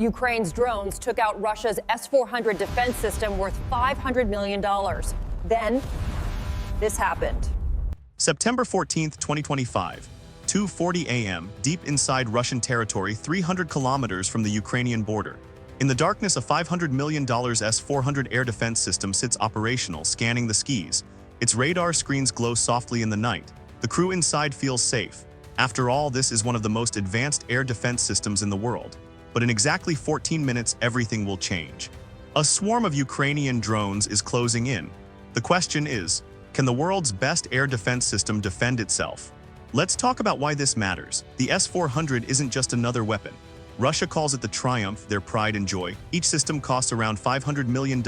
Ukraine's drones took out Russia's S-400 defense system worth $500 million. Then, this happened. September 14, 2025, 2:40 a.m., deep inside Russian territory 300 kilometers from the Ukrainian border. In the darkness, a $500 million S-400 air defense system sits operational, scanning the skies. Its radar screens glow softly in the night. The crew inside feels safe. After all, this is one of the most advanced air defense systems in the world. But in exactly 14 minutes, everything will change. A swarm of Ukrainian drones is closing in. The question is, can the world's best air defense system defend itself? Let's talk about why this matters. The S-400 isn't just another weapon. Russia calls it the Triumf, their pride and joy. Each system costs around $500 million.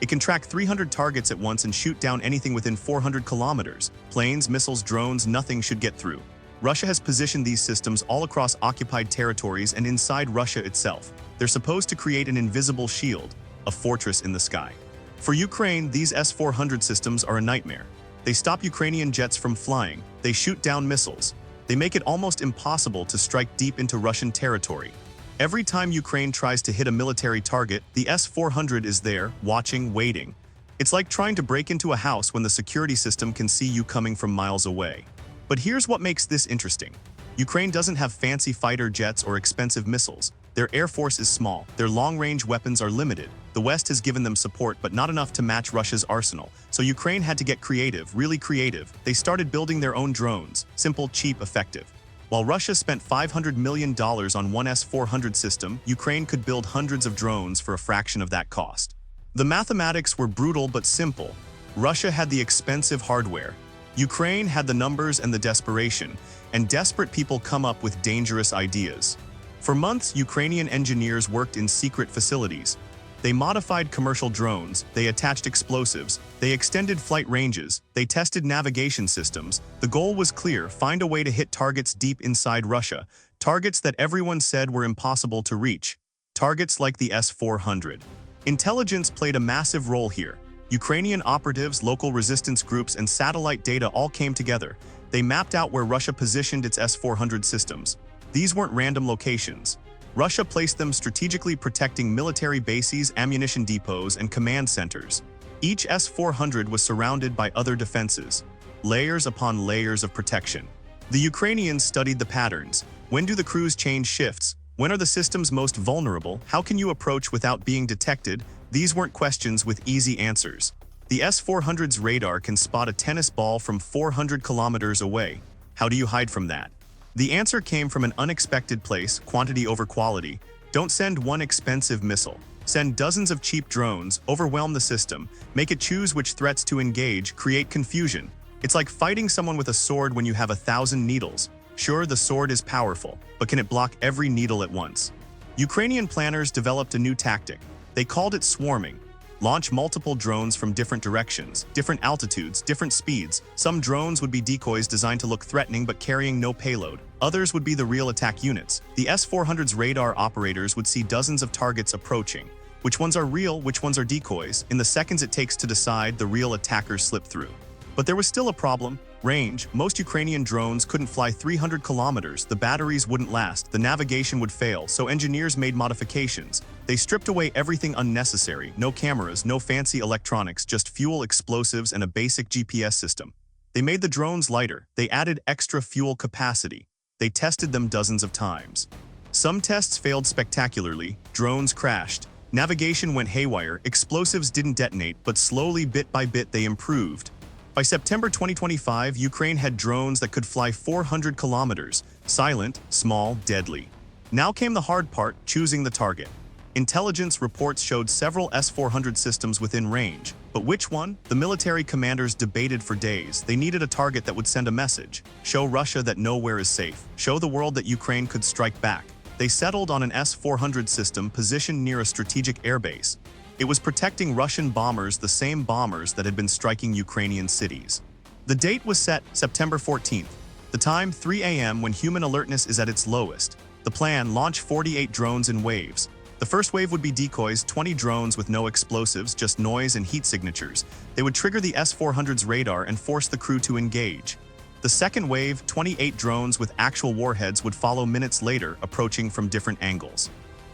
It can track 300 targets at once and shoot down anything within 400 kilometers. Planes, missiles, drones, nothing should get through. Russia has positioned these systems all across occupied territories and inside Russia itself. They're supposed to create an invisible shield, a fortress in the sky. For Ukraine, these S-400 systems are a nightmare. They stop Ukrainian jets from flying. They shoot down missiles. They make it almost impossible to strike deep into Russian territory. Every time Ukraine tries to hit a military target, the S-400 is there, watching, waiting. It's like trying to break into a house when the security system can see you coming from miles away. But here's what makes this interesting. Ukraine doesn't have fancy fighter jets or expensive missiles. Their air force is small. Their long-range weapons are limited. The West has given them support, but not enough to match Russia's arsenal. So Ukraine had to get creative, really creative. They started building their own drones. Simple, cheap, effective. While Russia spent $500 million on one S-400 system, Ukraine could build hundreds of drones for a fraction of that cost. The mathematics were brutal but simple. Russia had the expensive hardware. Ukraine had the numbers and the desperation, and desperate people come up with dangerous ideas. For months, Ukrainian engineers worked in secret facilities. They modified commercial drones, they attached explosives, they extended flight ranges, they tested navigation systems. The goal was clear: find a way to hit targets deep inside Russia, targets that everyone said were impossible to reach, targets like the S-400. Intelligence played a massive role here. Ukrainian operatives, local resistance groups, and satellite data all came together. They mapped out where Russia positioned its S-400 systems. These weren't random locations. Russia placed them strategically, protecting military bases, ammunition depots, and command centers. Each S-400 was surrounded by other defenses, layers upon layers of protection. The Ukrainians studied the patterns. When do the crews change shifts? When are the systems most vulnerable? How can you approach without being detected? These weren't questions with easy answers. The S-400's radar can spot a tennis ball from 400 kilometers away. How do you hide from that? The answer came from an unexpected place: quantity over quality. Don't send one expensive missile. Send dozens of cheap drones, overwhelm the system, make it choose which threats to engage, create confusion. It's like fighting someone with a sword when you have 1,000 needles. Sure, the sword is powerful, but can it block every needle at once? Ukrainian planners developed a new tactic. They called it swarming. Launch multiple drones from different directions, different altitudes, different speeds. Some drones would be decoys designed to look threatening but carrying no payload. Others would be the real attack units. The S-400's radar operators would see dozens of targets approaching. Which ones are real, which ones are decoys? In the seconds it takes to decide, the real attackers slip through. But there was still a problem: range. Most Ukrainian drones couldn't fly 300 kilometers. The batteries wouldn't last, the navigation would fail, so engineers made modifications. They stripped away everything unnecessary: no cameras, no fancy electronics, just fuel, explosives, and a basic GPS system. They made the drones lighter. They added extra fuel capacity. They tested them dozens of times. Some tests failed spectacularly. Drones crashed. Navigation went haywire. Explosives didn't detonate, but slowly, bit by bit, they improved. By September 2025, Ukraine had drones that could fly 400 kilometers, silent, small, deadly. Now came the hard part: choosing the target. Intelligence reports showed several S-400 systems within range. But which one? The military commanders debated for days. They needed a target that would send a message: show Russia that nowhere is safe, show the world that Ukraine could strike back. They settled on an S-400 system positioned near a strategic airbase. It was protecting Russian bombers, the same bombers that had been striking Ukrainian cities. The date was set: September 14th. The time, 3 a.m., when human alertness is at its lowest. The plan: launch 48 drones in waves. The first wave would be decoys, 20 drones with no explosives, just noise and heat signatures. They would trigger the S-400's radar and force the crew to engage. The second wave, 28 drones with actual warheads, would follow minutes later, approaching from different angles.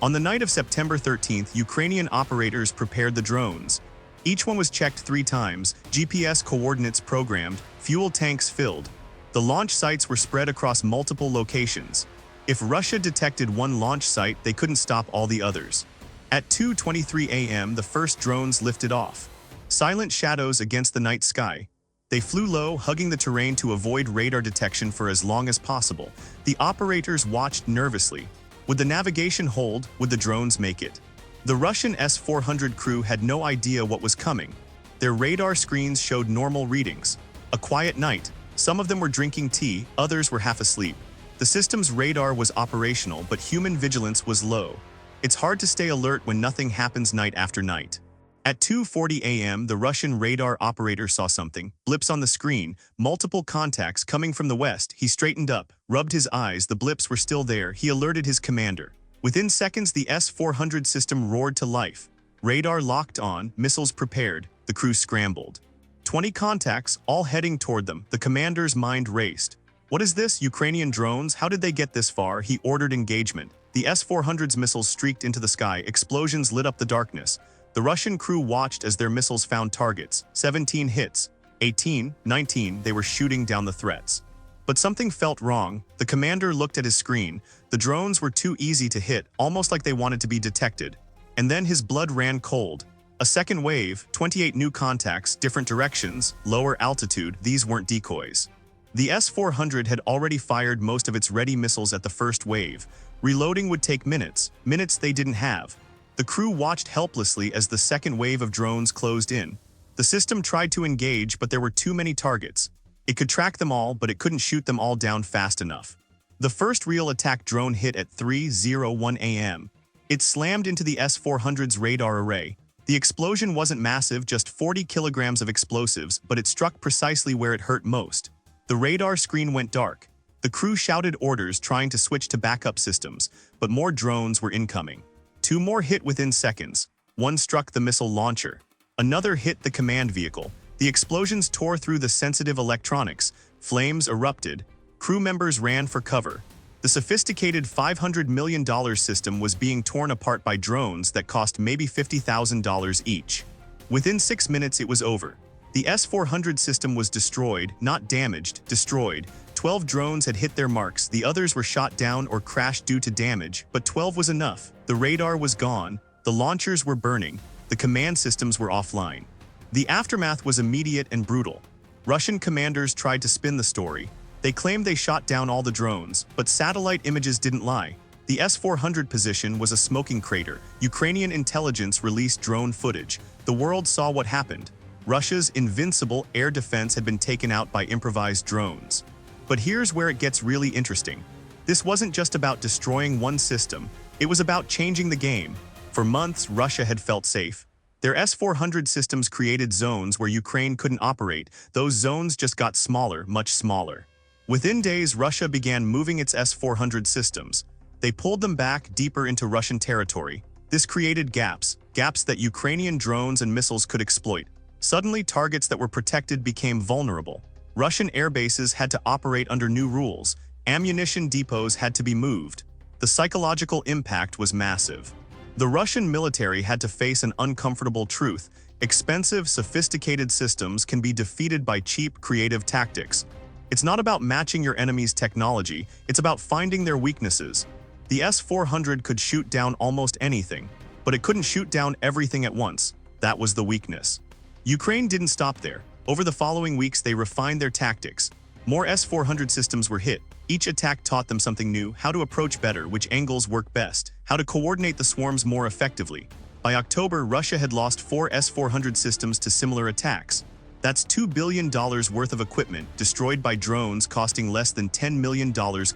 On the night of September 13th, Ukrainian operators prepared the drones. Each one was checked 3 times, GPS coordinates programmed, fuel tanks filled. The launch sites were spread across multiple locations. If Russia detected one launch site, they couldn't stop all the others. At 2:23 a.m., the first drones lifted off. Silent shadows against the night sky. They flew low, hugging the terrain to avoid radar detection for as long as possible. The operators watched nervously. Would the navigation hold? Would the drones make it? The Russian S-400 crew had no idea what was coming. Their radar screens showed normal readings. A quiet night. Some of them were drinking tea, others were half asleep. The system's radar was operational, but human vigilance was low. It's hard to stay alert when nothing happens night after night. At 2:40 a.m., the Russian radar operator saw something. Blips on the screen, multiple contacts coming from the west. He straightened up, rubbed his eyes, the blips were still there. He alerted his commander. Within seconds, the S-400 system roared to life. Radar locked on, missiles prepared. The crew scrambled. 20 contacts, all heading toward them. The commander's mind raced. What is this? Ukrainian drones? How did they get this far? He ordered engagement. The S-400's missiles streaked into the sky. Explosions lit up the darkness. The Russian crew watched as their missiles found targets. 17 hits. 18, 19, they were shooting down the threats. But something felt wrong. The commander looked at his screen. The drones were too easy to hit, almost like they wanted to be detected. And then his blood ran cold. A second wave, 28 new contacts, different directions, lower altitude. These weren't decoys. The S-400 had already fired most of its ready missiles at the first wave. Reloading would take minutes they didn't have. The crew watched helplessly as the second wave of drones closed in. The system tried to engage, but there were too many targets. It could track them all, but it couldn't shoot them all down fast enough. The first real attack drone hit at 3:01 a.m. It slammed into the S-400's radar array. The explosion wasn't massive, just 40 kilograms of explosives, but it struck precisely where it hurt most. The radar screen went dark. The crew shouted orders, trying to switch to backup systems, but more drones were incoming. 2 more hit within seconds. One struck the missile launcher. Another hit the command vehicle. The explosions tore through the sensitive electronics. Flames erupted. Crew members ran for cover. The sophisticated $500 million system was being torn apart by drones that cost maybe $50,000 each. Within 6 minutes, it was over. The S-400 system was destroyed, not damaged, destroyed. 12 drones had hit their marks. The others were shot down or crashed due to damage, but 12 was enough. The radar was gone. The launchers were burning. The command systems were offline. The aftermath was immediate and brutal. Russian commanders tried to spin the story. They claimed they shot down all the drones, but satellite images didn't lie. The S-400 position was a smoking crater. Ukrainian intelligence released drone footage. The world saw what happened. Russia's invincible air defense had been taken out by improvised drones. But here's where it gets really interesting. This wasn't just about destroying one system. It was about changing the game. For months, Russia had felt safe. Their S-400 systems created zones where Ukraine couldn't operate. Those zones just got smaller, much smaller. Within days, Russia began moving its S-400 systems. They pulled them back deeper into Russian territory. This created gaps that Ukrainian drones and missiles could exploit. Suddenly, targets that were protected became vulnerable. Russian air bases had to operate under new rules. Ammunition depots had to be moved. The psychological impact was massive. The Russian military had to face an uncomfortable truth. Expensive, sophisticated systems can be defeated by cheap, creative tactics. It's not about matching your enemy's technology, it's about finding their weaknesses. The S-400 could shoot down almost anything, but it couldn't shoot down everything at once. That was the weakness. Ukraine didn't stop there. Over the following weeks, they refined their tactics. More S-400 systems were hit. Each attack taught them something new: how to approach better, which angles work best, how to coordinate the swarms more effectively. By October, Russia had lost 4 S-400 systems to similar attacks. That's $2 billion worth of equipment destroyed by drones costing less than $10 million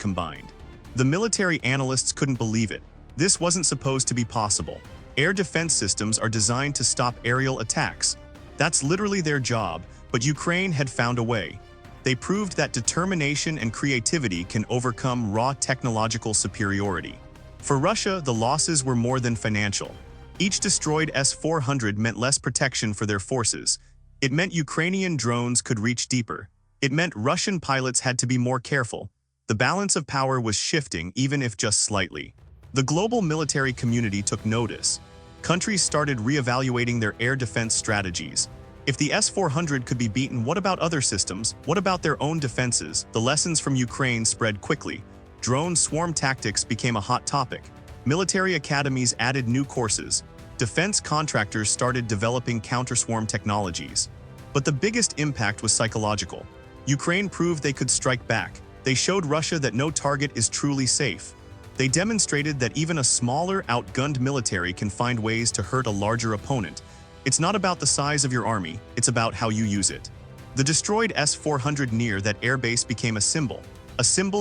combined. The military analysts couldn't believe it. This wasn't supposed to be possible. Air defense systems are designed to stop aerial attacks. That's literally their job, but Ukraine had found a way. They proved that determination and creativity can overcome raw technological superiority. For Russia, the losses were more than financial. Each destroyed S-400 meant less protection for their forces. It meant Ukrainian drones could reach deeper. It meant Russian pilots had to be more careful. The balance of power was shifting, even if just slightly. The global military community took notice. Countries started reevaluating their air defense strategies. If the S-400 could be beaten, what about other systems? What about their own defenses? The lessons from Ukraine spread quickly. Drone swarm tactics became a hot topic. Military academies added new courses. Defense contractors started developing counter-swarm technologies. But the biggest impact was psychological. Ukraine proved they could strike back. They showed Russia that no target is truly safe. They demonstrated that even a smaller, outgunned military can find ways to hurt a larger opponent. It's not about the size of your army, it's about how you use it. The destroyed S-400 near that airbase became a symbol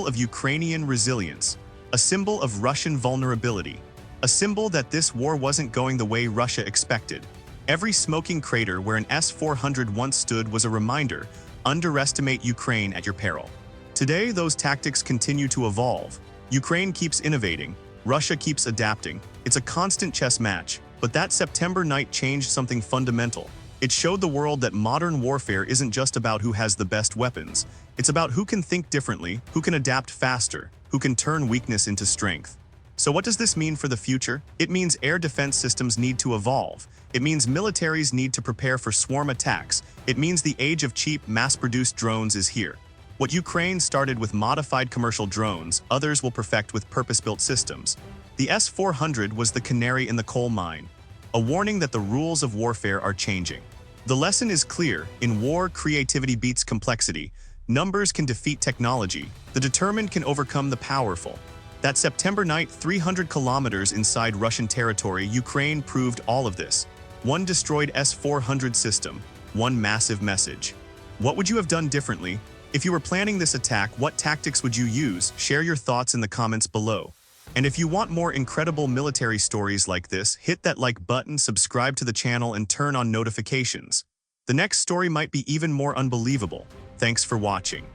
of Ukrainian resilience, a symbol of Russian vulnerability, a symbol that this war wasn't going the way Russia expected. Every smoking crater where an S-400 once stood was a reminder: underestimate Ukraine at your peril. Today, those tactics continue to evolve. Ukraine keeps innovating, Russia keeps adapting. It's a constant chess match. But that September night changed something fundamental. It showed the world that modern warfare isn't just about who has the best weapons. It's about who can think differently, who can adapt faster, who can turn weakness into strength. So what does this mean for the future? It means air defense systems need to evolve. It means militaries need to prepare for swarm attacks. It means the age of cheap, mass-produced drones is here. What Ukraine started with modified commercial drones, others will perfect with purpose-built systems. The S-400 was the canary in the coal mine, a warning that the rules of warfare are changing. The lesson is clear: in war, creativity beats complexity. Numbers can defeat technology. The determined can overcome the powerful. That September night, 300 kilometers inside Russian territory, Ukraine proved all of this. One destroyed S-400 system, one massive message. What would you have done differently? If you were planning this attack, what tactics would you use? Share your thoughts in the comments below. And if you want more incredible military stories like this, hit that like button, subscribe to the channel, and turn on notifications. The next story might be even more unbelievable. Thanks for watching.